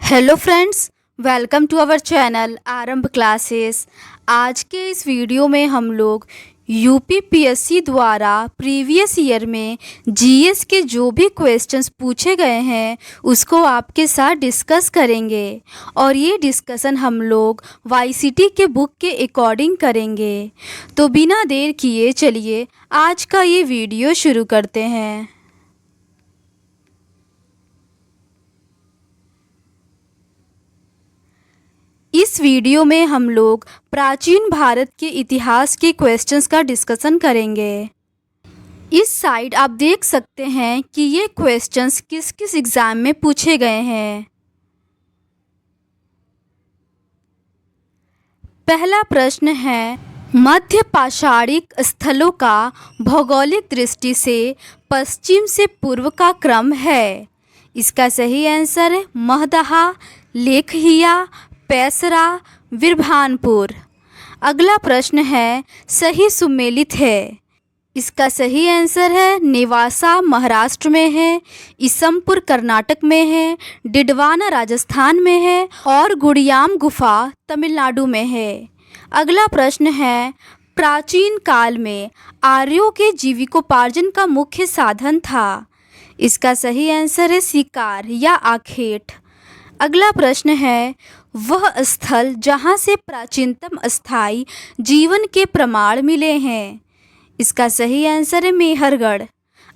Hello friends, welcome to our channel Aarambh classes. आज के इस वीडियो में हम लोग यूपीपीएससी द्वारा प्रीवियस ईयर में जीएस के जो भी क्वेश्चंस पूछे गए हैं उसको आपके साथ डिस्कस करेंगे और ये डिस्कशन हम लोग वाईसीटी के बुक के अकॉर्डिंग करेंगे। तो बिना देर किए चलिए आज का ये वीडियो शुरू करते हैं। इस वीडियो में हम लोग प्राचीन भारत के इतिहास के क्वेश्चंस का डिस्कशन करेंगे। इस साइड आप देख सकते हैं कि ये क्वेश्चंस किस किस एग्ज़ाम में पूछे गए हैं। पहला प्रश्न है, मध्य पाषाणिक स्थलों का भौगोलिक दृष्टि से पश्चिम से पूर्व का क्रम है। इसका सही आंसर है महदहा, लेखहिया, पैसरा, विरभानपुर। अगला प्रश्न है, सही सुमेलित है। इसका सही आंसर है नेवासा महाराष्ट्र में है, ईसमपुर कर्नाटक में है, डिडवाना राजस्थान में है और गुड़ियाम गुफा तमिलनाडु में है। अगला प्रश्न है, प्राचीन काल में आर्यों के जीविकोपार्जन का मुख्य साधन था। इसका सही आंसर है शिकार या आखेट। अगला प्रश्न है, वह स्थल जहाँ से प्राचीनतम स्थायी जीवन के प्रमाण मिले हैं। इसका सही आंसर है मेहरगढ़।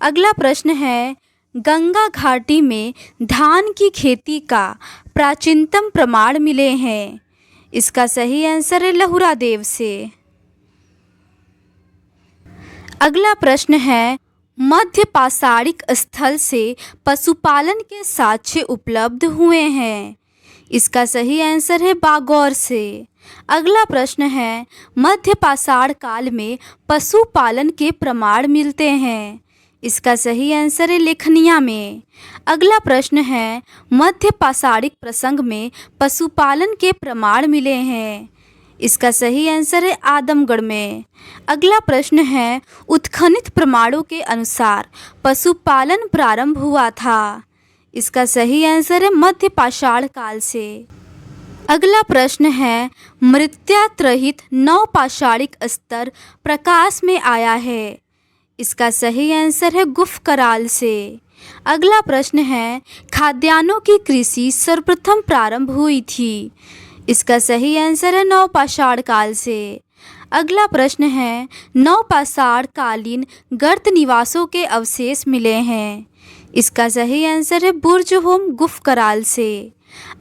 अगला प्रश्न है, गंगा घाटी में धान की खेती का प्राचीनतम प्रमाण मिले हैं। इसका सही आंसर है लहुरा देव से। अगला प्रश्न है, मध्य पाषाणिक स्थल से पशुपालन के साक्ष्य उपलब्ध हुए हैं। इसका सही आंसर है बागौर से। अगला प्रश्न है, मध्य पाषाण काल में पशुपालन के प्रमाण मिलते हैं। इसका सही आंसर है लेखनिया में। अगला प्रश्न है, मध्य पाषाणिक प्रसंग में पशुपालन के प्रमाण मिले हैं। इसका सही आंसर है आदमगढ़ में। अगला प्रश्न है, उत्खनित प्रमाणों के अनुसार पशुपालन प्रारंभ हुआ था। इसका सही आंसर है मध्य पाषाण काल से। अगला प्रश्न है, मृत्यात्रहित नवपाषाणिक स्तर प्रकाश में आया है। इसका सही आंसर है गुफकराल से। अगला प्रश्न है, खाद्यान्नों की कृषि सर्वप्रथम प्रारंभ हुई थी। इसका सही आंसर है नवपाषाण काल से। अगला प्रश्न है, नवपाषाण कालीन गर्त निवासों के अवशेष मिले हैं। इसका सही आंसर है बुर्जहोम गुफकराल से।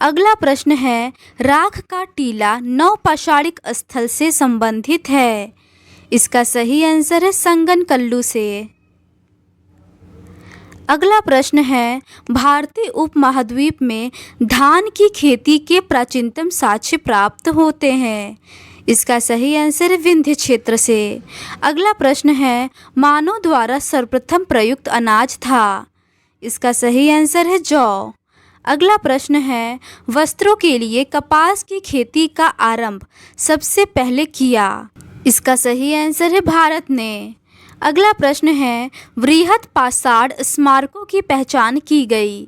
अगला प्रश्न है, राख का टीला नवपाषाणिक स्थल से संबंधित है। इसका सही आंसर है संगनकल्लू से। अगला प्रश्न है, भारतीय उपमहाद्वीप में धान की खेती के प्राचीनतम साक्ष्य प्राप्त होते हैं। इसका सही आंसर है विंध्य क्षेत्र से। अगला प्रश्न है, मानव द्वारा सर्वप्रथम प्रयुक्त अनाज था। इसका सही आंसर है जौ। अगला प्रश्न है, वस्त्रों के लिए कपास की खेती का आरंभ सबसे पहले किया। इसका सही आंसर है भारत ने। अगला प्रश्न है, वृहत पाषाण स्मारकों की पहचान की गई।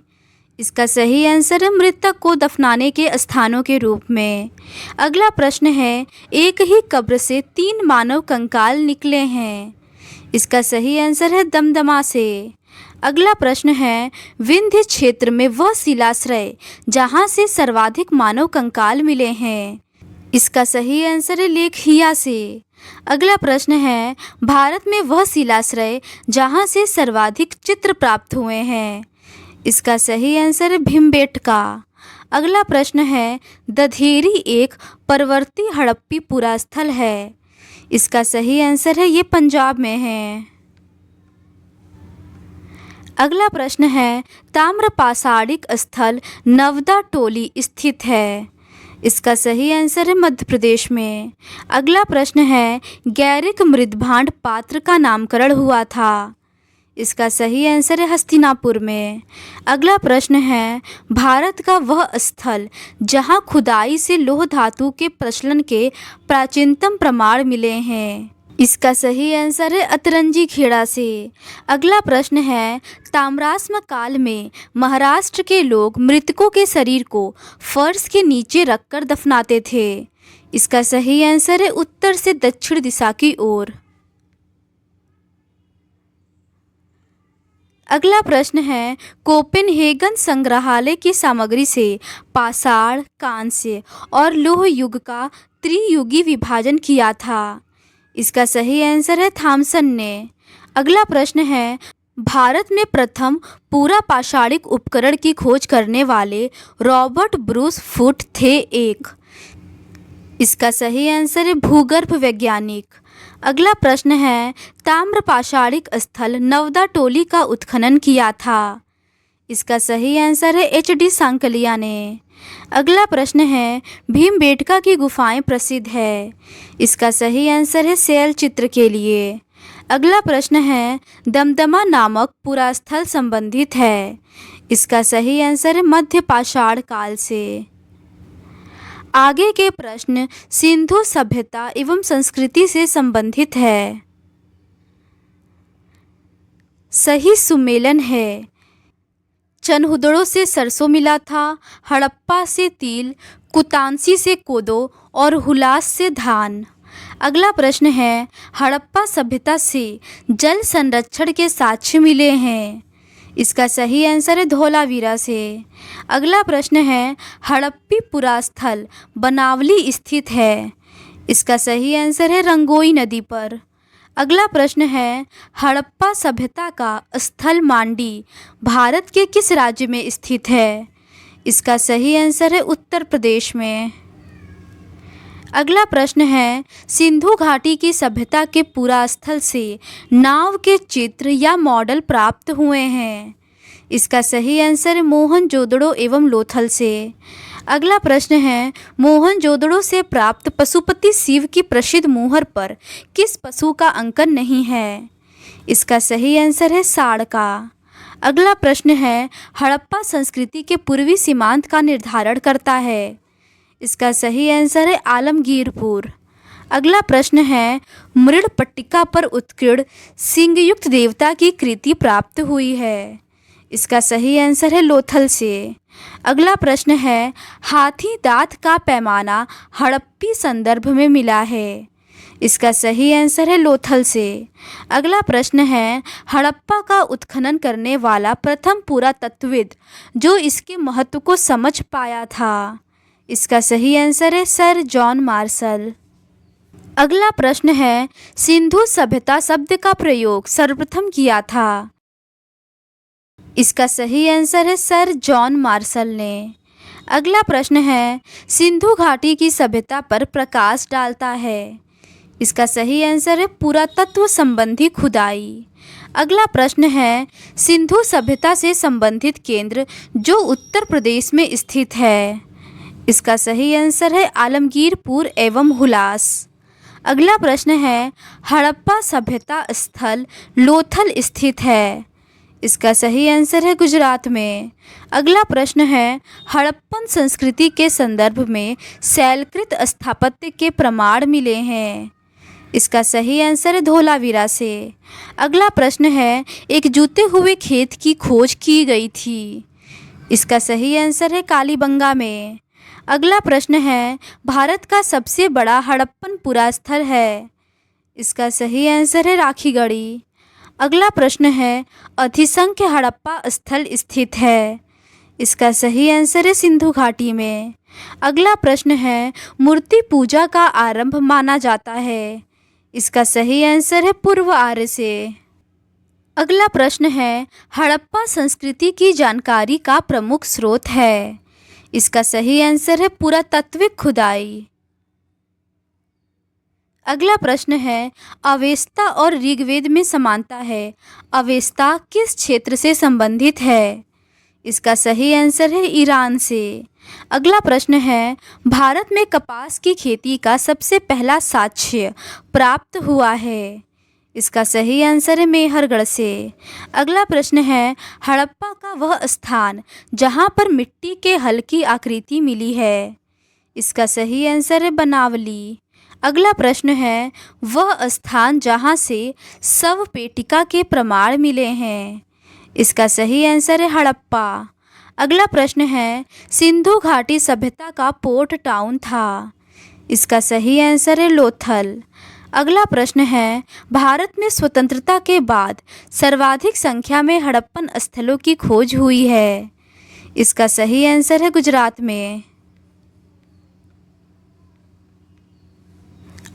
इसका सही आंसर है मृतक को दफनाने के स्थानों के रूप में। अगला प्रश्न है, एक ही कब्र से 3 मानव कंकाल निकले हैं। इसका सही आंसर है दमदमा से। अगला प्रश्न है, विंध्य क्षेत्र में वह शिलाश्रय जहाँ से सर्वाधिक मानव कंकाल मिले हैं। इसका सही आंसर है लेखहिया से। अगला प्रश्न है, भारत में वह शिलाश्रय जहाँ से सर्वाधिक चित्र प्राप्त हुए हैं। इसका सही आंसर है भीमबेटका। अगला प्रश्न है, दधेरी एक परवर्ती हड़प्पी पुरास्थल है। इसका सही आंसर है ये पंजाब में है। अगला प्रश्न है, ताम्रपाषाणिक स्थल नवदा टोली स्थित है। इसका सही आंसर है मध्य प्रदेश में। अगला प्रश्न है, गैरिक मृदभांड पात्र का नामकरण हुआ था। इसका सही आंसर है हस्तिनापुर में। अगला प्रश्न है, भारत का वह स्थल जहां खुदाई से लोह धातु के प्रचलन के प्राचीनतम प्रमाण मिले हैं। इसका सही आंसर है अतरंजी खेड़ा से। अगला प्रश्न है, ताम्राश्म काल में महाराष्ट्र के लोग मृतकों के शरीर को फर्श के नीचे रखकर दफनाते थे। इसका सही आंसर है उत्तर से दक्षिण दिशा की ओर। अगला प्रश्न है, कोपेनहेगन संग्रहालय की सामग्री से पाषाण, कांस्य और लौह युग का त्रियुगी विभाजन किया था। इसका सही आंसर है थॉमसन ने। अगला प्रश्न है, भारत में प्रथम पूरा पाषाणिक उपकरण की खोज करने वाले रॉबर्ट ब्रूस फुट थे एक। इसका सही आंसर है भूगर्भ वैज्ञानिक। अगला प्रश्न है, ताम्र पाषाणिक स्थल नवदा टोली का उत्खनन किया था। इसका सही आंसर है HD सांकलिया ने। अगला प्रश्न है, भीमबेटका की गुफाएं प्रसिद्ध है। इसका सही आंसर है शैल चित्र के लिए। अगला प्रश्न है, दमदमा नामक पुरास्थल संबंधित है। इसका सही आंसर है मध्य पाषाण काल से। आगे के प्रश्न सिंधु सभ्यता एवं संस्कृति से संबंधित है। सही सुमेलन है, चनहुदड़ों से सरसों मिला था, हड़प्पा से तिल, कुतांसी से कोदो और हुलास से धान। अगला प्रश्न है, हड़प्पा सभ्यता से जल संरक्षण के साक्ष्य मिले हैं। इसका सही आंसर है धौलावीरा से। अगला प्रश्न है, हड़प्पी पुरास्थल बनावली स्थित है। इसका सही आंसर है रंगोई नदी पर। अगला प्रश्न है, हड़प्पा सभ्यता का स्थल मांडी भारत के किस राज्य में स्थित है। इसका सही आंसर है उत्तर प्रदेश में। अगला प्रश्न है, सिंधु घाटी की सभ्यता के पुरास्थल से नाव के चित्र या मॉडल प्राप्त हुए हैं। इसका सही आंसर है मोहनजोदड़ो एवं लोथल से। अगला प्रश्न है, मोहनजोदड़ो से प्राप्त पशुपति शिव की प्रसिद्ध मुहर पर किस पशु का अंकन नहीं है। इसका सही आंसर है सांड का। अगला प्रश्न है, हड़प्पा संस्कृति के पूर्वी सीमांत का निर्धारण करता है। इसका सही आंसर है आलमगीरपुर। अगला प्रश्न है, मृड़पट्टिका पर उत्कीर्ण सिंहयुक्त देवता की कृति प्राप्त हुई है। इसका सही आंसर है लोथल से। अगला प्रश्न है, हाथी दांत का पैमाना हड़प्पी संदर्भ में मिला है। इसका सही आंसर है लोथल से। अगला प्रश्न है, हड़प्पा का उत्खनन करने वाला प्रथम पुरातत्वविद जो इसके महत्व को समझ पाया था। इसका सही आंसर है सर जॉन मार्शल। अगला प्रश्न है, सिंधु सभ्यता शब्द का प्रयोग सर्वप्रथम किया था। इसका सही आंसर है सर जॉन मार्शल ने। अगला प्रश्न है, सिंधु घाटी की सभ्यता पर प्रकाश डालता है। इसका सही आंसर है पुरातत्व संबंधी खुदाई। अगला प्रश्न है, सिंधु सभ्यता से संबंधित केंद्र जो उत्तर प्रदेश में स्थित है। इसका सही आंसर है आलमगीरपुर एवं हुलास। अगला प्रश्न है, हड़प्पा सभ्यता स्थल लोथल स्थित है। इसका सही आंसर है गुजरात में। अगला प्रश्न है, हड़प्पन संस्कृति के संदर्भ में शैलकृत स्थापत्य के प्रमाण मिले हैं। इसका सही आंसर है धौलावीरा से। अगला प्रश्न है, एक जूते हुए खेत की खोज की गई थी। इसका सही आंसर है कालीबंगा में। अगला प्रश्न है, भारत का सबसे बड़ा हड़प्पन पुरास्थल है। इसका सही आंसर है राखीगढ़ी। अगला प्रश्न है, अधिसंख्य हड़प्पा स्थल स्थित है। इसका सही आंसर है सिंधु घाटी में। अगला प्रश्न है, मूर्ति पूजा का आरंभ माना जाता है। इसका सही आंसर है पूर्व आर्य से। अगला प्रश्न है, हड़प्पा संस्कृति की जानकारी का प्रमुख स्रोत है। इसका सही आंसर है पुरातात्विक खुदाई। अगला प्रश्न है, अवेस्ता और ऋग्वेद में समानता है। अवेस्ता किस क्षेत्र से संबंधित है। इसका सही आंसर है ईरान से। अगला प्रश्न है, भारत में कपास की खेती का सबसे पहला साक्ष्य प्राप्त हुआ है। इसका सही आंसर है मेहरगढ़ से। अगला प्रश्न है, हड़प्पा का वह स्थान जहां पर मिट्टी के हल की आकृति मिली है। इसका सही आंसर है बनावली। अगला प्रश्न है वह स्थान जहाँ से शव पेटिका के प्रमाण मिले हैं। इसका सही आंसर है हड़प्पा। अगला प्रश्न है सिंधु घाटी सभ्यता का पोर्ट टाउन था। इसका सही आंसर है लोथल। अगला प्रश्न है भारत में स्वतंत्रता के बाद सर्वाधिक संख्या में हड़प्पन स्थलों की खोज हुई है। इसका सही आंसर है गुजरात में।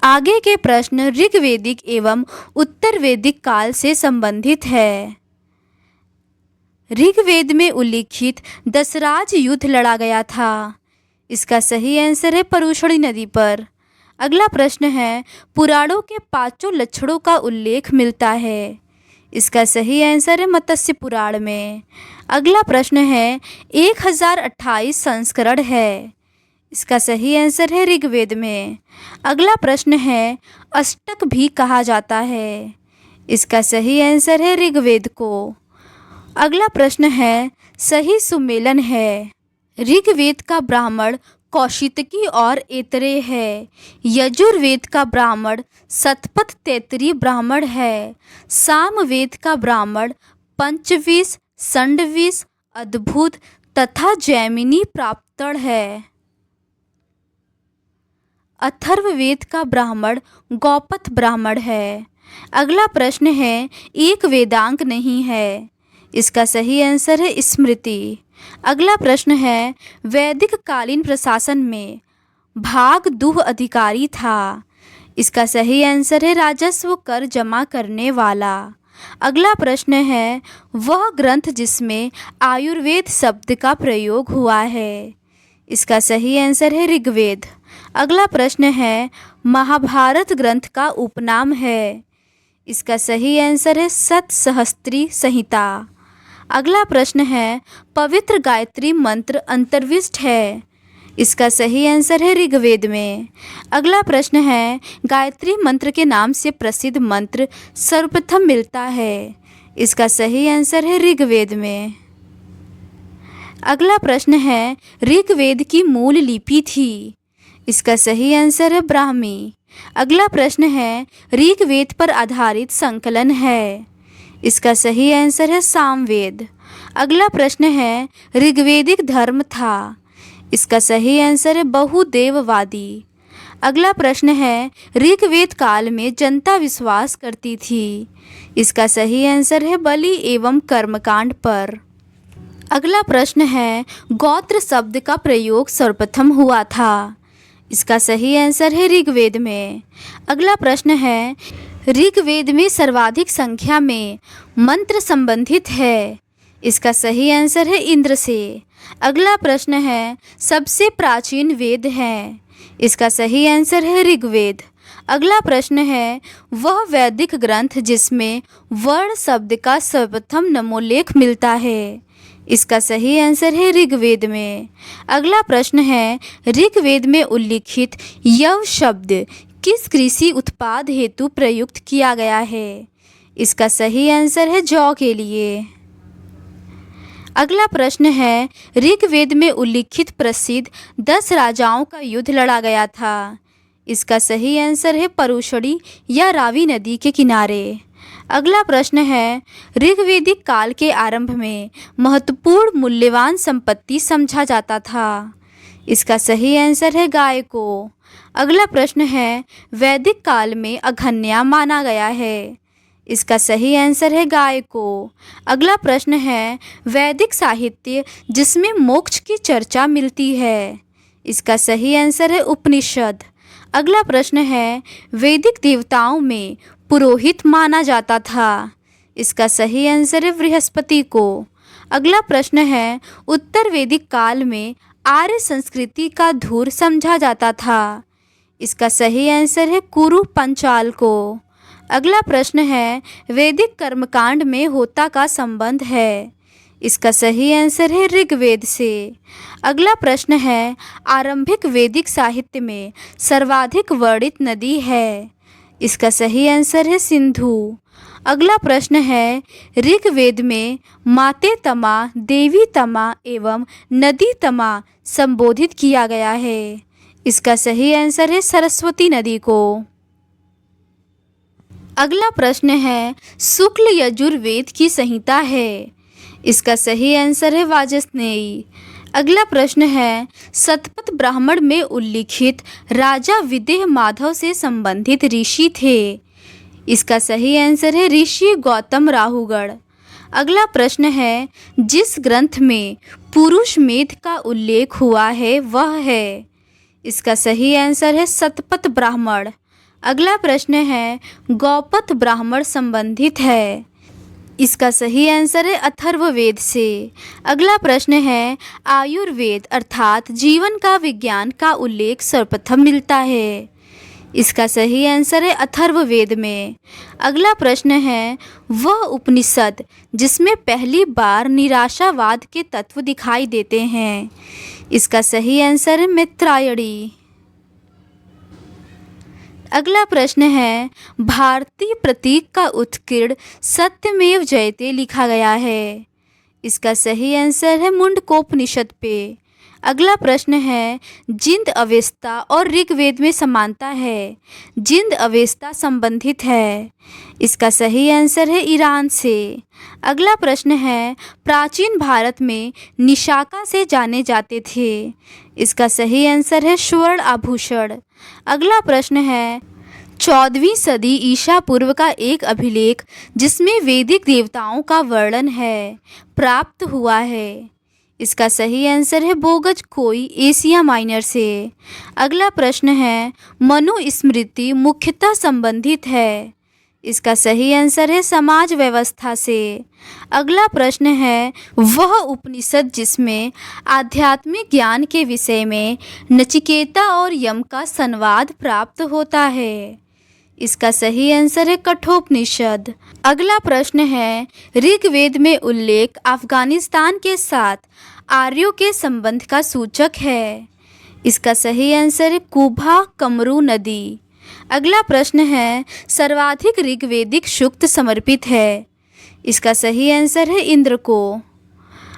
आगे के प्रश्न ऋग्वेदिक एवं उत्तर वैदिक काल से संबंधित है। ऋग्वेद में उल्लिखित दशराज युद्ध लड़ा गया था। इसका सही आंसर है परुषणी नदी पर। अगला प्रश्न है पुराणों के पांचों लक्षणों का उल्लेख मिलता है। इसका सही आंसर है मत्स्य पुराण में। अगला प्रश्न है 1028 संस्करण है। इसका सही आंसर है ऋग्वेद में। अगला प्रश्न है अष्टक भी कहा जाता है। इसका सही आंसर है ऋग्वेद को। अगला प्रश्न है सही सुमेलन है। ऋग्वेद का ब्राह्मण कौशितकी और ऐतरेय है। यजुर्वेद का ब्राह्मण शतपथ तैतरीय ब्राह्मण है। सामवेद का ब्राह्मण पंचविश, षंडविश, अद्भुत तथा जैमिनी प्राप्तड़ है। अथर्ववेद का ब्राह्मण गौपथ ब्राह्मण है। अगला प्रश्न है एक वेदांग नहीं है। इसका सही आंसर है स्मृति। अगला प्रश्न है वैदिक कालीन प्रशासन में भाग दुह अधिकारी था। इसका सही आंसर है राजस्व कर जमा करने वाला। अगला प्रश्न है वह ग्रंथ जिसमें आयुर्वेद शब्द का प्रयोग हुआ है। इसका सही आंसर है ऋग्वेद। अगला प्रश्न है महाभारत ग्रंथ का उपनाम है। इसका सही आंसर है सतसहस्त्री संहिता। अगला प्रश्न है पवित्र गायत्री मंत्र अंतर्विष्ट है। इसका सही आंसर है ऋग्वेद में। अगला प्रश्न है गायत्री मंत्र के नाम से प्रसिद्ध मंत्र सर्वप्रथम मिलता है। इसका सही आंसर है ऋग्वेद में। अगला प्रश्न है ऋग्वेद की मूल लिपि थी। इसका सही आंसर है ब्राह्मी। अगला प्रश्न है ऋग्वेद पर आधारित संकलन है। इसका सही आंसर है सामवेद। अगला प्रश्न है ऋग्वेदिक धर्म था। इसका सही आंसर है बहुदेववादी। अगला प्रश्न है ऋग्वेद काल में जनता विश्वास करती थी। इसका सही आंसर है बलि एवं कर्मकांड पर। अगला प्रश्न है गोत्र शब्द का प्रयोग सर्वप्रथम हुआ था। इसका सही आंसर है ऋग्वेद में। अगला प्रश्न है ऋग्वेद में सर्वाधिक संख्या में मंत्र संबंधित है। इसका सही आंसर है इंद्र से। अगला प्रश्न है सबसे प्राचीन वेद है। इसका सही आंसर है ऋग्वेद। अगला प्रश्न है वह वैदिक ग्रंथ जिसमें वर्ण शब्द का सर्वप्रथम नमोल्लेख मिलता है। इसका सही आंसर है ऋग्वेद में। अगला प्रश्न है ऋग्वेद में उल्लिखित यव शब्द किस कृषि उत्पाद हेतु प्रयुक्त किया गया है। इसका सही आंसर है जौ के लिए। अगला प्रश्न है ऋग्वेद में उल्लिखित प्रसिद्ध 10 राजाओं का युद्ध लड़ा गया था। इसका सही आंसर है परुषणी या रावी नदी के किनारे। अगला प्रश्न है ऋग्वेदिक काल के आरंभ में महत्वपूर्ण मूल्यवान संपत्ति समझा जाता था। इसका सही आंसर है गाय को। अगला प्रश्न है वैदिक काल में अघन्या माना गया है। इसका सही आंसर है गाय को। अगला प्रश्न है वैदिक साहित्य जिसमें मोक्ष की चर्चा मिलती है। इसका सही आंसर है उपनिषद। अगला प्रश्न है वैदिक देवताओं में पुरोहित माना जाता था। इसका सही आंसर है बृहस्पति को। अगला प्रश्न है उत्तर वैदिक काल में आर्य संस्कृति का धूर समझा जाता था। इसका सही आंसर है कुरु पंचाल को। अगला प्रश्न है वैदिक कर्मकांड में होता का संबंध है। इसका सही आंसर है ऋग्वेद से। अगला प्रश्न है आरंभिक वैदिक साहित्य में सर्वाधिक वर्णित नदी है। इसका सही आंसर है सिंधु। अगला प्रश्न है ऋग्वेद में माते तमा, देवी तमा एवं नदी तमा संबोधित किया गया है। इसका सही आंसर है सरस्वती नदी को। अगला प्रश्न है शुक्ल यजुर्वेद की संहिता है। इसका सही आंसर है वाजस्नेयी। अगला प्रश्न है शतपथ ब्राह्मण में उल्लिखित राजा विदेह माधव से संबंधित ऋषि थे। इसका सही आंसर है ऋषि गौतम राहुगढ़। अगला प्रश्न है जिस ग्रंथ में पुरुष मेध का उल्लेख हुआ है वह है। इसका सही आंसर है शतपथ ब्राह्मण। अगला प्रश्न है गौपथ ब्राह्मण संबंधित है। इसका सही आंसर है अथर्ववेद से। अगला प्रश्न है आयुर्वेद अर्थात जीवन का विज्ञान का उल्लेख सर्वप्रथम मिलता है। इसका सही आंसर है अथर्ववेद में। अगला प्रश्न है वह उपनिषद जिसमें पहली बार निराशावाद के तत्व दिखाई देते हैं। इसका सही आंसर है मित्रायणी। अगला प्रश्न है भारतीय प्रतीक का उत्कीर्ण सत्यमेव जयते लिखा गया है। इसका सही आंसर है मुंडकोपनिषद पे। अगला प्रश्न है जिंद अवेस्ता और ऋग्वेद में समानता है। जिंद अवेस्ता संबंधित है। इसका सही आंसर है ईरान से। अगला प्रश्न है प्राचीन भारत में निशाका से जाने जाते थे। इसका सही आंसर है स्वर्ण आभूषण। अगला प्रश्न है 14वीं सदी ईसा पूर्व का एक अभिलेख जिसमें वैदिक देवताओं का वर्णन है प्राप्त हुआ है। इसका सही आंसर है बोगज कोई एशिया माइनर से। अगला प्रश्न है मनुस्मृति मुख्यतः संबंधित है। इसका सही आंसर है समाज व्यवस्था से। अगला प्रश्न है वह उपनिषद जिसमें आध्यात्मिक ज्ञान के विषय में नचिकेता और यम का संवाद प्राप्त होता है। इसका सही आंसर है कठोपनिषद। अगला प्रश्न है ऋग्वेद में उल्लेख अफगानिस्तान के साथ आर्यों के संबंध का सूचक है। इसका सही आंसर है कुबा कमरू नदी। अगला प्रश्न है सर्वाधिक ऋग्वेदिक सूक्त समर्पित है। इसका सही आंसर है इंद्र को।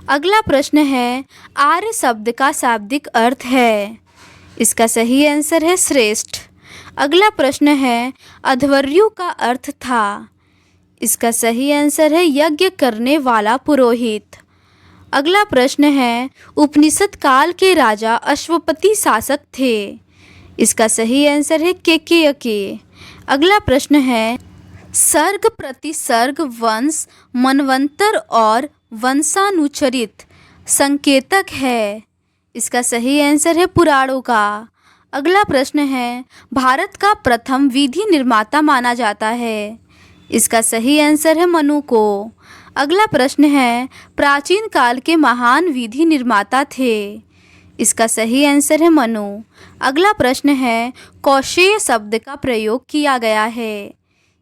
अगला प्रश्न है आर्य शब्द का शाब्दिक अर्थ है। इसका सही आंसर है श्रेष्ठ। अगला प्रश्न है अध्वर्यु का अर्थ था। इसका सही आंसर है यज्ञ करने वाला पुरोहित। अगला प्रश्न है उपनिषद काल के राजा अश्वपति शासक थे। इसका सही आंसर है केकेयके। अगला प्रश्न है सर्ग प्रतिसर्ग वंश मनवंतर और वंशानुचरित संकेतक है। इसका सही आंसर है पुराणों का। अगला प्रश्न है भारत का प्रथम विधि निर्माता माना जाता है। इसका सही आंसर है मनु को। अगला प्रश्न है प्राचीन काल के महान विधि निर्माता थे। इसका सही आंसर है मनु। अगला प्रश्न है कौशेय शब्द का प्रयोग किया गया है।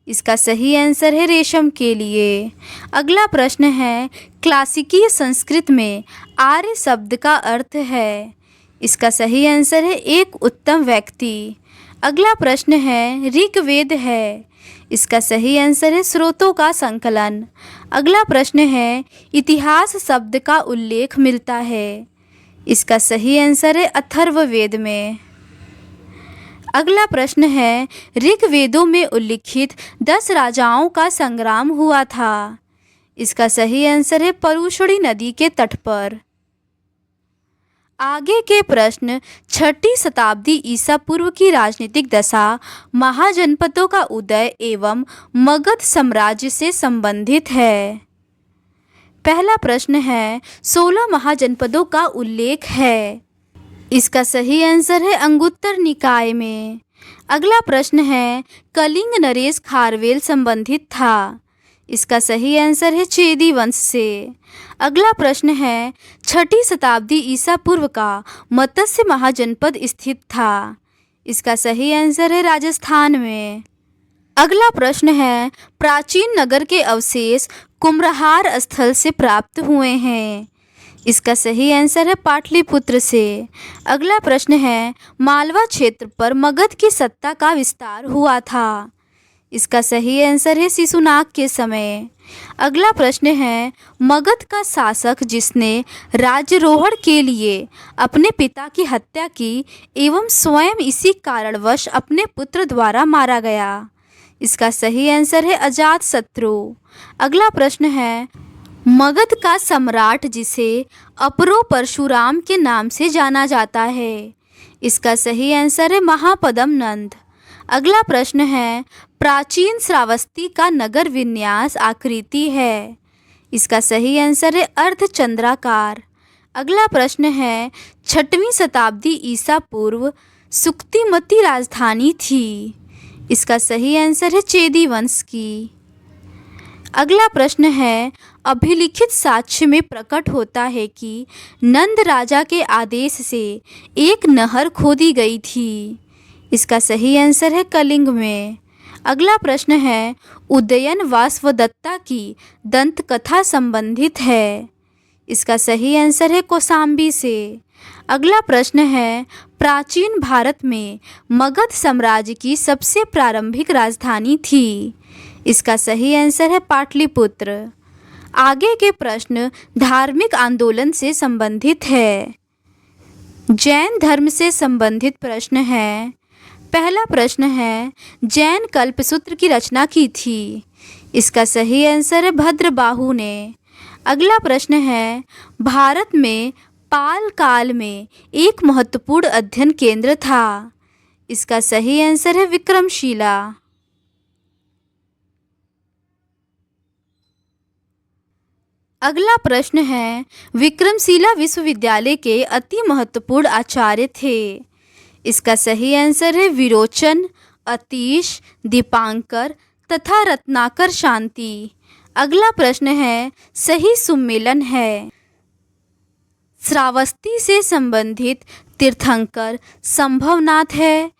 इसका सही आंसर है रेशम के लिए। अगला प्रश्न है क्लासिकीय संस्कृत में आर्य शब्द का अर्थ है। इसका सही आंसर है एक उत्तम व्यक्ति। अगला प्रश्न है ऋग्वेद है। इसका सही आंसर है स्रोतों का संकलन। अगला प्रश्न है इतिहास शब्द का उल्लेख मिलता है। इसका सही आंसर है अथर्ववेद में। अगला प्रश्न है ऋग्वेदों में उल्लिखित 10 राजाओं का संग्राम हुआ था। इसका सही आंसर है परुषणी नदी के तट पर। आगे के प्रश्न 6ठी शताब्दी ईसा पूर्व की राजनीतिक दशा महाजनपदों का उदय एवं मगध साम्राज्य से संबंधित है। पहला प्रश्न है 16 महाजनपदों का उल्लेख है। इसका सही आंसर है अंगुत्तर निकाय में। अगला प्रश्न है कलिंग नरेश खारवेल संबंधित था। इसका सही आंसर है चेदी वंश से। अगला प्रश्न है 6ठी शताब्दी ईसा पूर्व का मत्स्य महाजनपद स्थित था। इसका सही आंसर है राजस्थान में। अगला प्रश्न है प्राचीन नगर के अवशेष कुम्हरार स्थल से प्राप्त हुए हैं। इसका सही आंसर है पाटलिपुत्र से। अगला प्रश्न है मालवा क्षेत्र पर मगध की सत्ता का विस्तार हुआ था। इसका सही आंसर है शिशुनाग के समय। अगला प्रश्न है, मगध का शासक जिसने राज्यारोहण के लिए अपने पिता की हत्या की एवं स्वयं इसी कारणवश अपने पुत्र द्वारा मारा गया। इसका सही आंसर है अजातशत्रु। अगला प्रश्न है, मगध का सम्राट जिसे अपरो परशुराम के नाम से जाना जाता है। इसका सही आंसर है महापद्म नंद। अगला प्रश्न है, प्राचीन श्रावस्ती का नगर विन्यास आकृति है। इसका सही आंसर है अर्धचंद्राकार। अगला प्रश्न है, 6वीं शताब्दी ईसा पूर्व सुक्तिमती राजधानी थी। इसका सही आंसर है चेदी वंश की। अगला प्रश्न है, अभिलिखित साक्ष्य में प्रकट होता है कि नंद राजा के आदेश से एक नहर खोदी गई थी। इसका सही आंसर है कलिंग में। अगला प्रश्न है, उदयन वासवदत्ता की दंत कथा संबंधित है। इसका सही आंसर है कौशाम्बी से। अगला प्रश्न है, प्राचीन भारत में मगध साम्राज्य की सबसे प्रारंभिक राजधानी थी। इसका सही आंसर है पाटलिपुत्र। आगे के प्रश्न धार्मिक आंदोलन से संबंधित है। जैन धर्म से संबंधित प्रश्न है। पहला प्रश्न है, जैन कल्पसूत्र की रचना की थी। इसका सही आंसर है भद्रबाहु ने। अगला प्रश्न है, भारत में पाल काल में एक महत्वपूर्ण अध्ययन केंद्र था। इसका सही आंसर है विक्रमशिला। अगला प्रश्न है, विक्रमशिला विश्वविद्यालय के अति महत्वपूर्ण आचार्य थे। इसका सही आंसर है विरोचन, अतीश, दीपांकर तथा रत्नाकर शांति। अगला प्रश्न है, सही सुमेलन है। श्रावस्ती से संबंधित तीर्थंकर संभवनाथ है,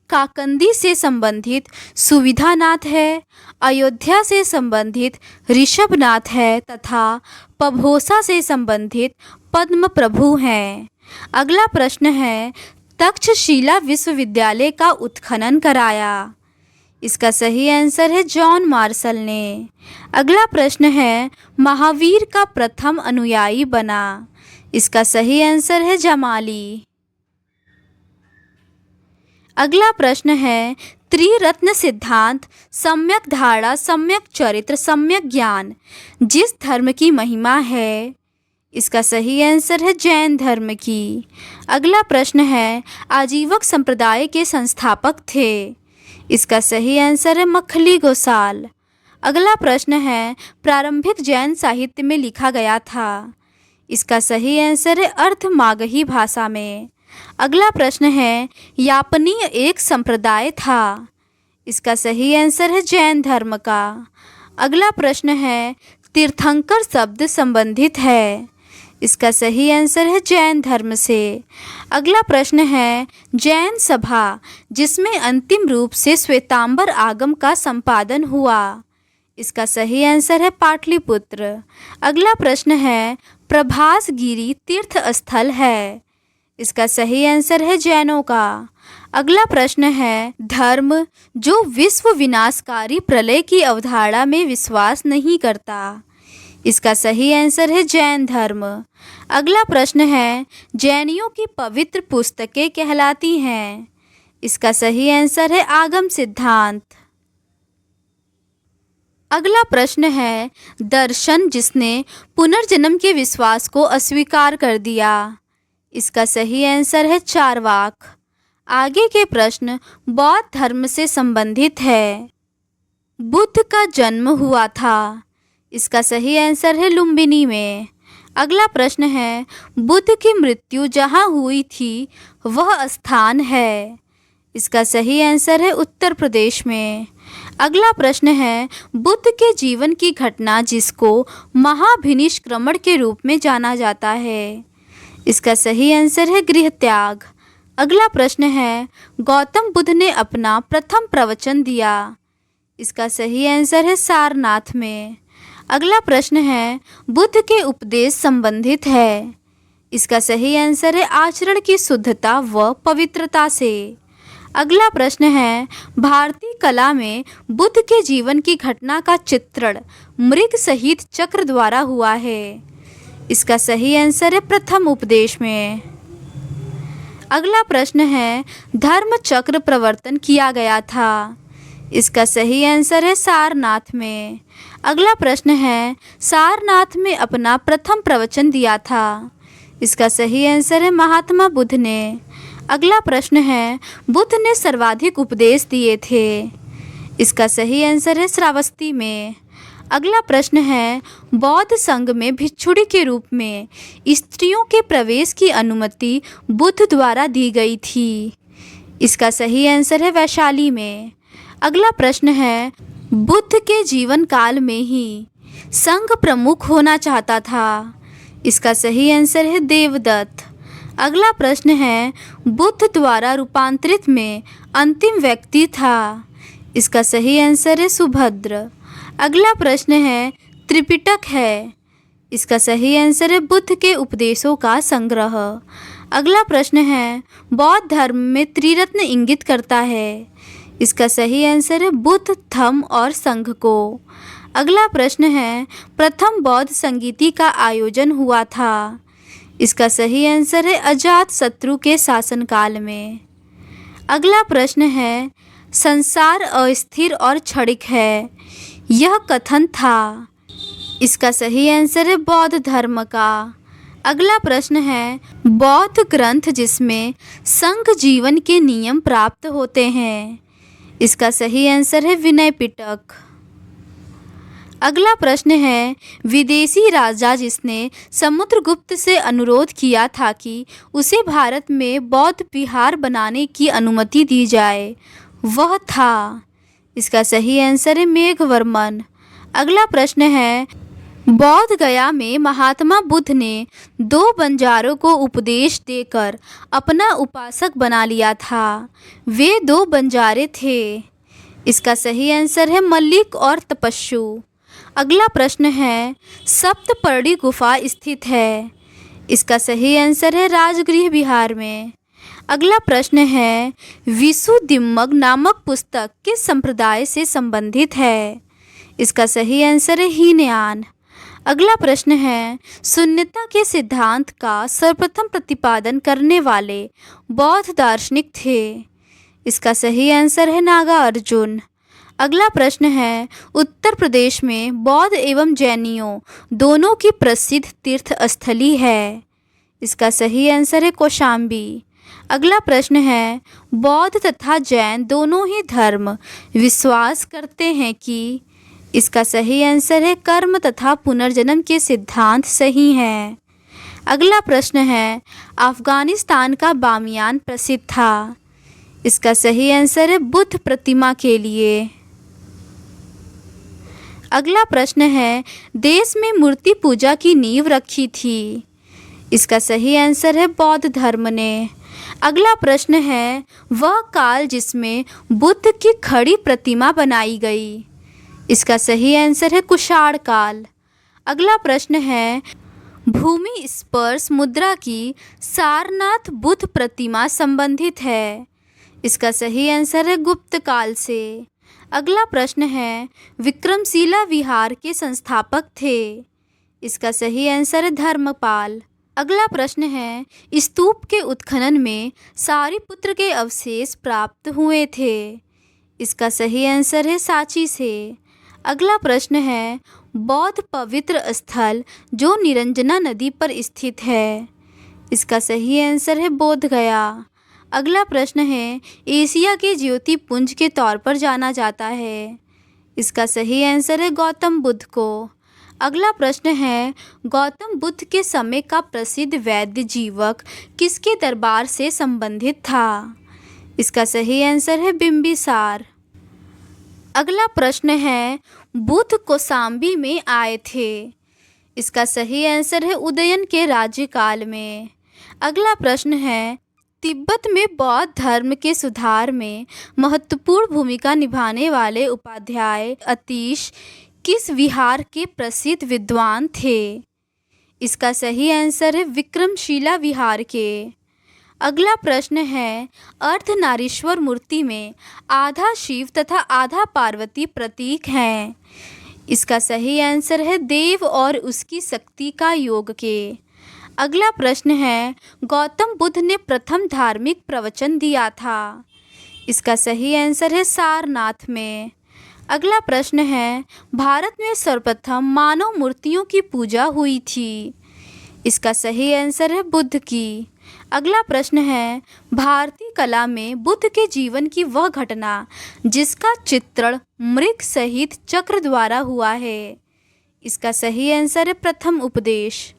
काकंदी से संबंधित सुविधानाथ है, अयोध्या से संबंधित ऋषभनाथ है तथा पभोसा से संबंधित पद्म प्रभु हैं। अगला प्रश्न है, तक्षशिला विश्वविद्यालय का उत्खनन कराया। इसका सही आंसर है जॉन मार्शल ने। अगला प्रश्न है, महावीर का प्रथम अनुयायी बना। इसका सही आंसर है जमाली। अगला प्रश्न है, त्रिरत्न सिद्धांत, सम्यक धारणा, सम्यक चरित्र, सम्यक ज्ञान जिस धर्म की महिमा है। इसका सही आंसर है जैन धर्म की। अगला प्रश्न है, आजीवक संप्रदाय के संस्थापक थे। इसका सही आंसर है मखली गोसाल। अगला प्रश्न है, प्रारंभिक जैन साहित्य में लिखा गया था। इसका सही आंसर है अर्धमागही भाषा में। अगला प्रश्न है, यापनीय एक संप्रदाय था। इसका सही आंसर है जैन धर्म का। अगला प्रश्न है, तीर्थंकर शब्द संबंधित है। इसका सही आंसर है जैन धर्म से। अगला प्रश्न है, जैन सभा जिसमें अंतिम रूप से श्वेतांबर आगम का संपादन हुआ। इसका सही आंसर है पाटलिपुत्र। अगला प्रश्न है, प्रभासगिरी तीर्थ स्थल है। इसका सही आंसर है जैनों का। अगला प्रश्न है, धर्म जो विश्व विनाशकारी प्रलय की अवधारणा में विश्वास नहीं करता। इसका सही आंसर है जैन धर्म। अगला प्रश्न है, जैनियों की पवित्र पुस्तकें कहलाती हैं। इसका सही आंसर है आगम सिद्धांत। अगला प्रश्न है, दर्शन जिसने पुनर्जन्म के विश्वास को अस्वीकार कर दिया। इसका सही आंसर है चारवाक। आगे के प्रश्न बौद्ध धर्म से संबंधित है। बुद्ध का जन्म हुआ था। इसका सही आंसर है लुम्बिनी में। अगला प्रश्न है, बुद्ध की मृत्यु जहाँ हुई थी वह स्थान है। इसका सही आंसर है उत्तर प्रदेश में। अगला प्रश्न है, बुद्ध के जीवन की घटना जिसको महाभिनिष्क्रमण के रूप में जाना जाता है। इसका सही आंसर है गृह त्याग। अगला प्रश्न है, गौतम बुद्ध ने अपना प्रथम प्रवचन दिया। इसका सही आंसर है सारनाथ में। अगला प्रश्न है, बुद्ध के उपदेश संबंधित है। इसका सही आंसर है आचरण की शुद्धता व पवित्रता से। अगला प्रश्न है, भारतीय कला में बुद्ध के जीवन की घटना का चित्रण मृग सहित चक्र द्वारा हुआ है। इसका सही आंसर है प्रथम उपदेश में। अगला प्रश्न है, धर्म चक्र प्रवर्तन किया गया था। इसका सही आंसर है सारनाथ में। अगला प्रश्न है, सारनाथ में अपना प्रथम प्रवचन दिया था। इसका सही आंसर है महात्मा बुद्ध ने। अगला प्रश्न है, बुद्ध ने सर्वाधिक उपदेश दिए थे। इसका सही आंसर है श्रावस्ती में। अगला प्रश्न है, बौद्ध संघ में भिक्षुणी के रूप में स्त्रियों के प्रवेश की अनुमति बुद्ध द्वारा दी गई थी। इसका सही आंसर है वैशाली में। अगला प्रश्न है, बुद्ध के जीवन काल में ही संघ प्रमुख होना चाहता था। इसका सही आंसर है देवदत्त। अगला प्रश्न है, बुद्ध द्वारा रूपांतरित में अंतिम व्यक्ति था। इसका सही आंसर है सुभद्र। अगला प्रश्न है, त्रिपिटक है। इसका सही आंसर है बुद्ध के उपदेशों का संग्रह। अगला प्रश्न है, बौद्ध धर्म में त्रिरत्न इंगित करता है। इसका सही आंसर है बुद्ध, धम्म और संघ को। अगला प्रश्न है, प्रथम बौद्ध संगीति का आयोजन हुआ था। इसका सही आंसर है अजातशत्रु के शासनकाल में। अगला प्रश्न है, संसार अस्थिर और क्षणिक है, यह कथन था। इसका सही आंसर है बौद्ध धर्म का। अगला प्रश्न है, बौद्ध ग्रंथ जिसमें संघ जीवन के नियम प्राप्त होते हैं। इसका सही आंसर है विनय पिटक। अगला प्रश्न है, विदेशी राजा जिसने समुद्रगुप्त से अनुरोध किया था कि उसे भारत में बौद्ध विहार बनाने की अनुमति दी जाए, वह था। इसका सही आंसर है मेघवर्मन। अगला प्रश्न है, बौद्ध गया में महात्मा बुद्ध ने 2 बंजारों को उपदेश देकर अपना उपासक बना लिया था। वे 2 बंजारे थे। इसका सही आंसर है मल्लिक और तपस्सु। अगला प्रश्न है, सप्तपर्णी गुफा स्थित है। इसका सही आंसर है राजगृह बिहार में। अगला प्रश्न है, विशुद्धिमग्ग नामक पुस्तक किस संप्रदाय से संबंधित है। इसका सही आंसर है हीनयान। अगला प्रश्न है, शून्यता के सिद्धांत का सर्वप्रथम प्रतिपादन करने वाले बौद्ध दार्शनिक थे। इसका सही आंसर है नागार्जुन। अगला प्रश्न है, उत्तर प्रदेश में बौद्ध एवं जैनियों दोनों की प्रसिद्ध तीर्थ स्थली है। इसका सही आंसर है कौशाम्बी। अगला प्रश्न है, बौद्ध तथा जैन दोनों ही धर्म विश्वास करते हैं कि। इसका सही आंसर है कर्म तथा पुनर्जन्म के सिद्धांत सही हैं। अगला प्रश्न है, अफगानिस्तान का बामियान प्रसिद्ध था। इसका सही आंसर है बुद्ध प्रतिमा के लिए। अगला प्रश्न है, देश में मूर्ति पूजा की नींव रखी थी। इसका सही आंसर है बौद्ध धर्म ने। अगला प्रश्न है, वह काल जिसमें बुद्ध की खड़ी प्रतिमा बनाई गई। इसका सही आंसर है कुषाण काल। अगला प्रश्न है, भूमि स्पर्श मुद्रा की सारनाथ बुद्ध प्रतिमा संबंधित है। इसका सही आंसर है गुप्त काल से। अगला प्रश्न है, विक्रमशिला विहार के संस्थापक थे। इसका सही आंसर है धर्मपाल। अगला प्रश्न है, स्तूप के उत्खनन में सारिपुत्र के अवशेष प्राप्त हुए थे। इसका सही आंसर है सांची से। अगला प्रश्न है, बौद्ध पवित्र स्थल जो निरंजना नदी पर स्थित है। इसका सही आंसर है बोध गया। अगला प्रश्न है, एशिया के ज्योति पुंज के तौर पर जाना जाता है। इसका सही आंसर है गौतम बुद्ध को। अगला प्रश्न है, गौतम बुद्ध के समय का प्रसिद्ध वैद्य जीवक किसके दरबार से संबंधित था। इसका सही आंसर है बिंबिसार। अगला प्रश्न है, बुद्ध कौशाम्बी में आए थे। इसका सही आंसर है उदयन के राज्यकाल में। अगला प्रश्न है, तिब्बत में बौद्ध धर्म के सुधार में महत्वपूर्ण भूमिका निभाने वाले उपाध्याय अतीश किस विहार के प्रसिद्ध विद्वान थे। इसका सही आंसर है विक्रमशिला विहार के। अगला प्रश्न है, अर्धनारीश्वर मूर्ति में आधा शिव तथा आधा पार्वती प्रतीक हैं। इसका सही आंसर है देव और उसकी शक्ति का योग के। अगला प्रश्न है, गौतम बुद्ध ने प्रथम धार्मिक प्रवचन दिया था। इसका सही आंसर है सारनाथ में। अगला प्रश्न है, भारत में सर्वप्रथम मानव मूर्तियों की पूजा हुई थी। इसका सही आंसर है बुद्ध की। अगला प्रश्न है, भारतीय कला में बुद्ध के जीवन की वह घटना जिसका चित्रण मृग सहित चक्र द्वारा हुआ है। इसका सही आंसर है प्रथम उपदेश।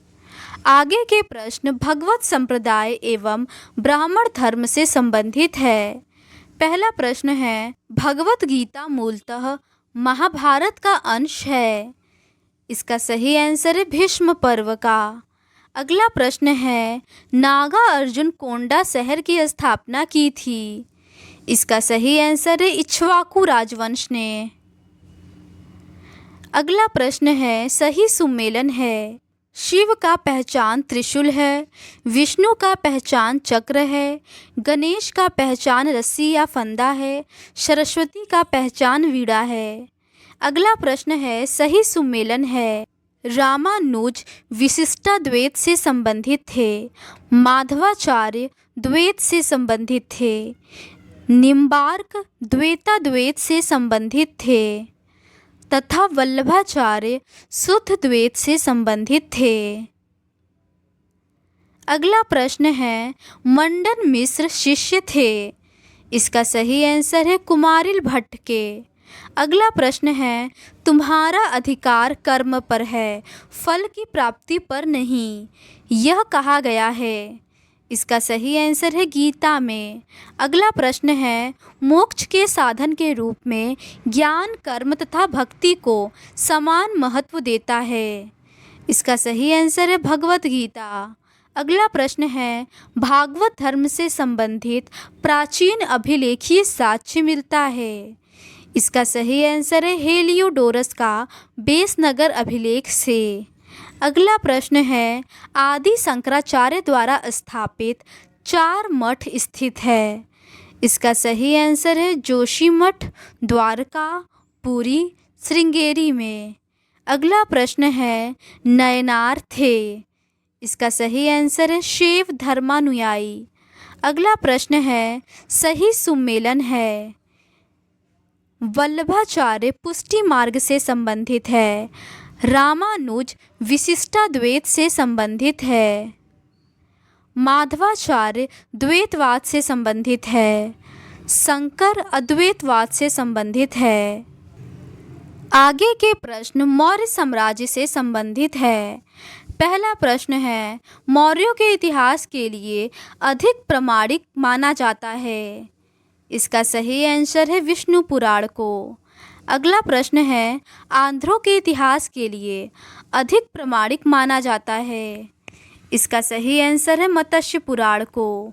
आगे के प्रश्न भगवत संप्रदाय एवं ब्राह्मण धर्म से संबंधित है। पहला प्रश्न है, भगवत गीता मूलतः महाभारत का अंश है। इसका सही आंसर है भीष्म पर्व का। अगला प्रश्न है, नागा अर्जुन कोंडा शहर की स्थापना की थी। इसका सही आंसर है इक्ष्वाकु राजवंश ने। अगला प्रश्न है, सही सुमेलन है। शिव का पहचान त्रिशूल है, विष्णु का पहचान चक्र है, गणेश का पहचान रस्सी या फंदा है, सरस्वती का पहचान वीणा है। अगला प्रश्न है, सही सुमेलन है। रामानुज विशिष्टाद्वैत से संबंधित थे, माधवाचार्य द्वैत से संबंधित थे, निम्बार्क द्वैताद्वैत से संबंधित थे तथा वल्लभाचार्य शुद्ध द्वैत से संबंधित थे। अगला प्रश्न है, मंडन मिश्र शिष्य थे। इसका सही आंसर है कुमारिल भट्ट के। अगला प्रश्न है, तुम्हारा अधिकार कर्म पर है, फल की प्राप्ति पर नहीं, यह कहा गया है। इसका सही आंसर है गीता में। अगला प्रश्न है, मोक्ष के साधन के रूप में ज्ञान कर्म तथा भक्ति को समान महत्व देता है। इसका सही आंसर है भगवत गीता। अगला प्रश्न है, भागवत धर्म से संबंधित प्राचीन अभिलेखीय साक्ष्य मिलता है। इसका सही आंसर है हेलियोडोरस का बेसनगर अभिलेख से। अगला प्रश्न है, आदि शंकराचार्य द्वारा स्थापित 4 मठ स्थित है। इसका सही आंसर है जोशी मठ, द्वारका, पुरी, श्रृंगेरी में। अगला प्रश्न है, नयनार थे। इसका सही आंसर है शैव धर्मानुयायी। अगला प्रश्न है, सही सुमेलन है। वल्लभाचार्य पुष्टि मार्ग से संबंधित है, रामानुज विशिष्टाद्वैत से संबंधित है, माधवाचार्य द्वैतवाद से संबंधित है, शंकर अद्वैतवाद से संबंधित है। आगे के प्रश्न मौर्य साम्राज्य से संबंधित है। पहला प्रश्न है, मौर्यों के इतिहास के लिए अधिक प्रामाणिक माना जाता है। इसका सही आंसर है विष्णु पुराण को। अगला प्रश्न है, आंध्रों के इतिहास के लिए अधिक प्रामाणिक माना जाता है। इसका सही आंसर है मत्स्य पुराण को।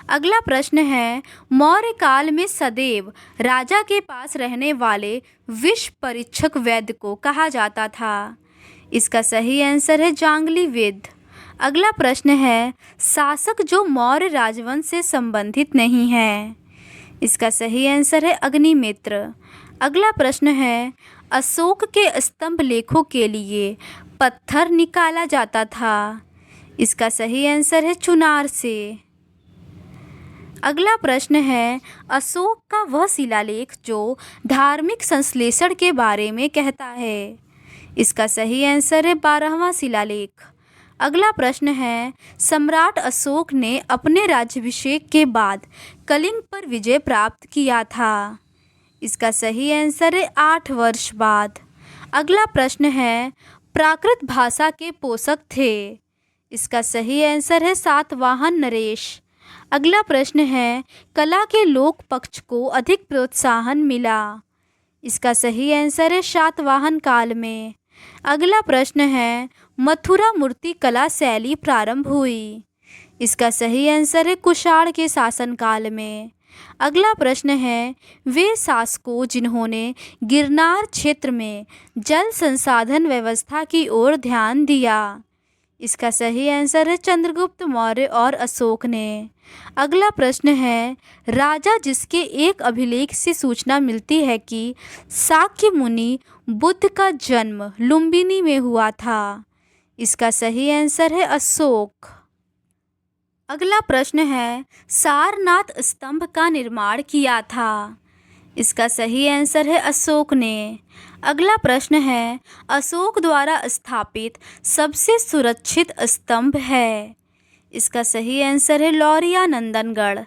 अगला प्रश्न है, मौर्य काल में सदैव राजा के पास रहने वाले विष परीक्षक वैद्य को कहा जाता था। इसका सही आंसर है जांगली वैद्य। अगला प्रश्न है, शासक जो मौर्य राजवंश से संबंधित नहीं है। इसका सही आंसर है अग्निमित्र। अगला प्रश्न है, अशोक के स्तंभ लेखों के लिए पत्थर निकाला जाता था। इसका सही आंसर है चुनार से। अगला प्रश्न है, अशोक का वह शिलालेख जो धार्मिक संश्लेषण के बारे में कहता है। इसका सही आंसर है 12वां शिलालेख। अगला प्रश्न है, सम्राट अशोक ने अपने राज्याभिषेक के बाद कलिंग पर विजय प्राप्त किया था। इसका सही आंसर है 8 वर्ष बाद। अगला प्रश्न है, प्राकृत भाषा के पोषक थे। इसका सही आंसर है सातवाहन नरेश। अगला प्रश्न है, कला के लोक पक्ष को अधिक प्रोत्साहन मिला। इसका सही आंसर है सातवाहन काल में। अगला प्रश्न है, मथुरा मूर्ति कला शैली प्रारंभ हुई। इसका सही आंसर है कुषाण के शासनकाल में। अगला प्रश्न है, वे शासकों जिन्होंने गिरनार क्षेत्र में जल संसाधन व्यवस्था की ओर ध्यान दिया। इसका सही आंसर है चंद्रगुप्त मौर्य और अशोक ने। अगला प्रश्न है, राजा जिसके एक अभिलेख से सूचना मिलती है कि शाक्य मुनि बुद्ध का जन्म लुम्बिनी में हुआ था। इसका सही आंसर है अशोक। अगला प्रश्न है, सारनाथ स्तंभ का निर्माण किया था। इसका सही आंसर है अशोक ने। अगला प्रश्न है, अशोक द्वारा स्थापित सबसे सुरक्षित स्तंभ है। इसका सही आंसर है लौरिया नंदनगढ़।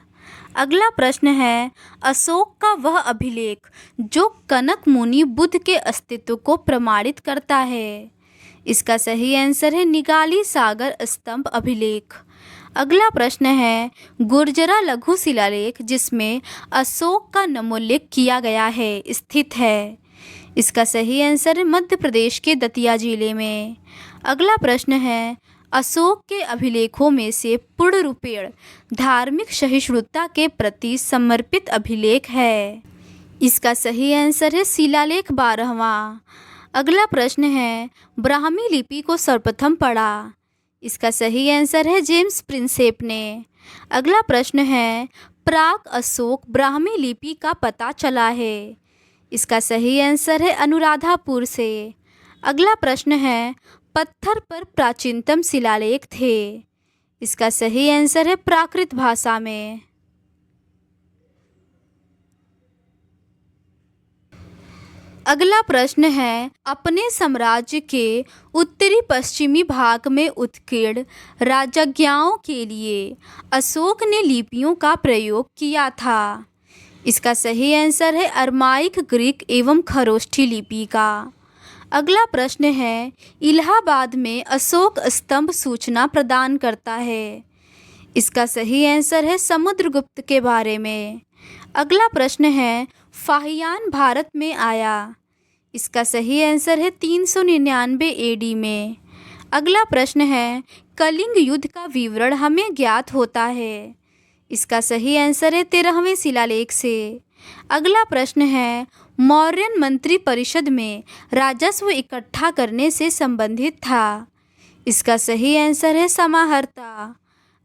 अगला प्रश्न है, अशोक का वह अभिलेख जो कनक मुनि बुद्ध के अस्तित्व को प्रमाणित करता है। इसका सही आंसर है निगाली सागर स्तंभ अभिलेख। अगला प्रश्न है, गुर्जरा लघु शिलालेख जिसमें अशोक का नमोल्लेख किया गया है स्थित है। इसका सही आंसर है मध्य प्रदेश के दतिया जिले में। अगला प्रश्न है, अशोक के अभिलेखों में से पूर्ण रूपेण धार्मिक सहिष्णुता के प्रति समर्पित अभिलेख है। इसका सही आंसर है शिलालेख 12वां। अगला प्रश्न है, ब्राह्मी लिपि को सर्वप्रथम पढ़ा। इसका सही आंसर है जेम्स प्रिंसेप ने। अगला प्रश्न है, प्राक अशोक ब्राह्मी लिपि का पता चला है। इसका सही आंसर है अनुराधापुर से। अगला प्रश्न है, पत्थर पर प्राचीनतम शिलालेख थे। इसका सही आंसर है प्राकृत भाषा में। अगला प्रश्न है, अपने साम्राज्य के उत्तरी पश्चिमी भाग में उत्कीर्ण राजज्ञाओं के लिए अशोक ने लिपियों का प्रयोग किया था। इसका सही आंसर है अरमाइक, ग्रीक एवं खरोष्ठी लिपि का। अगला प्रश्न है, इलाहाबाद में अशोक स्तंभ सूचना प्रदान करता है। इसका सही आंसर है समुद्रगुप्त के बारे में। अगला प्रश्न है, फाहियान भारत में आया। इसका सही आंसर है 399 एडी में। अगला प्रश्न है, कलिंग युद्ध का विवरण हमें ज्ञात होता है। इसका सही आंसर है 13वें शिलालेख से। अगला प्रश्न है, मौर्यन मंत्री परिषद में राजस्व इकट्ठा करने से संबंधित था। इसका सही आंसर है समाहर्ता।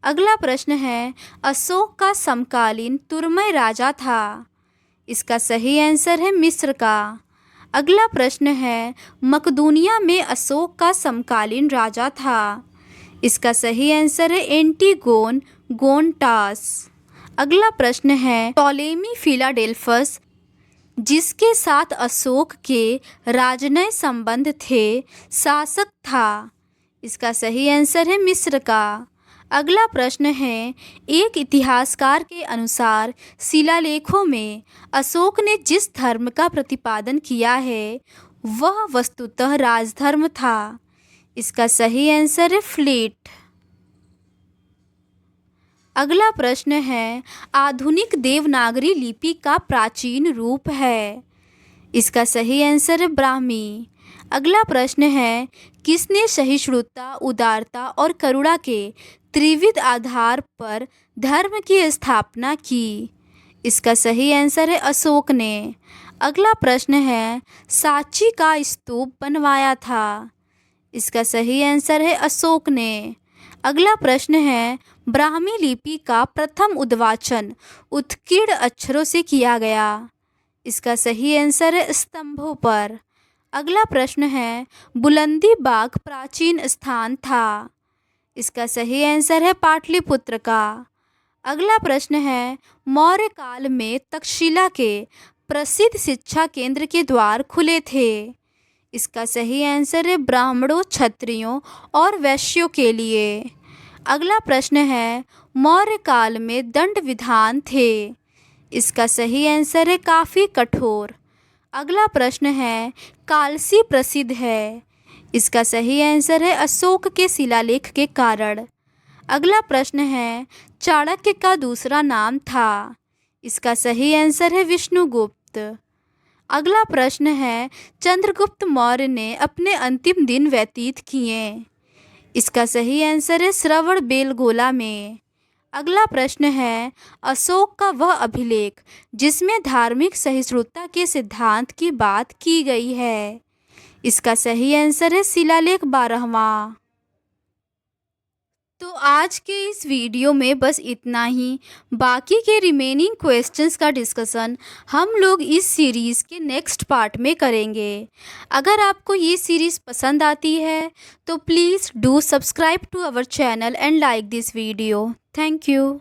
अगला प्रश्न है, अशोक का समकालीन तुर्मय राजा था। इसका सही आंसर है मिस्र का। अगला प्रश्न है, मकदूनिया में अशोक का समकालीन राजा था। इसका सही आंसर है एंटीगोन गोनटास। अगला प्रश्न है, टॉलेमी फिलाडेल्फस जिसके साथ अशोक के राजनय संबंध थे शासक था। इसका सही आंसर है मिस्र का। अगला प्रश्न है, एक इतिहासकार के अनुसार शिलालेखों में अशोक ने जिस धर्म का प्रतिपादन किया है वह वस्तुतः राजधर्म था। इसका सही आंसर है फ्लीट। अगला प्रश्न है, आधुनिक देवनागरी लिपि का प्राचीन रूप है। इसका सही आंसर है ब्राह्मी। अगला प्रश्न है, किसने सहिष्णुता, उदारता और करुणा के त्रिविध आधार पर धर्म की स्थापना की। इसका सही आंसर है अशोक ने। अगला प्रश्न है, सांची का स्तूप बनवाया था। इसका सही आंसर है अशोक ने। अगला प्रश्न है, ब्राह्मी लिपि का प्रथम उद्वाचन उत्कीर्ण अक्षरों से किया गया। इसका सही आंसर है स्तंभों पर। अगला प्रश्न है, बुलंदी बाग प्राचीन स्थान था। इसका सही आंसर है पाटलिपुत्र का। अगला प्रश्न है, मौर्य काल में तक्षशिला के प्रसिद्ध शिक्षा केंद्र के द्वार खुले थे। इसका सही आंसर है ब्राह्मणों, क्षत्रियों और वैश्यों के लिए। अगला प्रश्न है, मौर्य काल में दंड विधान थे। इसका सही आंसर है काफ़ी कठोर। अगला प्रश्न है, कालसी प्रसिद्ध है। इसका सही आंसर है अशोक के शिलालेख के कारण। अगला प्रश्न है, चाणक्य का दूसरा नाम था। इसका सही आंसर है विष्णुगुप्त। अगला प्रश्न है, चंद्रगुप्त मौर्य ने अपने अंतिम दिन व्यतीत किए। इसका सही आंसर है श्रवण बेलगोला में। अगला प्रश्न है, अशोक का वह अभिलेख जिसमें धार्मिक सहिष्णुता के सिद्धांत की बात की गई है। इसका सही आंसर है शिलालेख 12वां। तो आज के इस वीडियो में बस इतना ही। बाकी के रिमेनिंग क्वेश्चंस का डिस्कशन हम लोग इस सीरीज़ के नेक्स्ट पार्ट में करेंगे। अगर आपको ये सीरीज़ पसंद आती है तो please do subscribe to our channel and like this video. Thank you.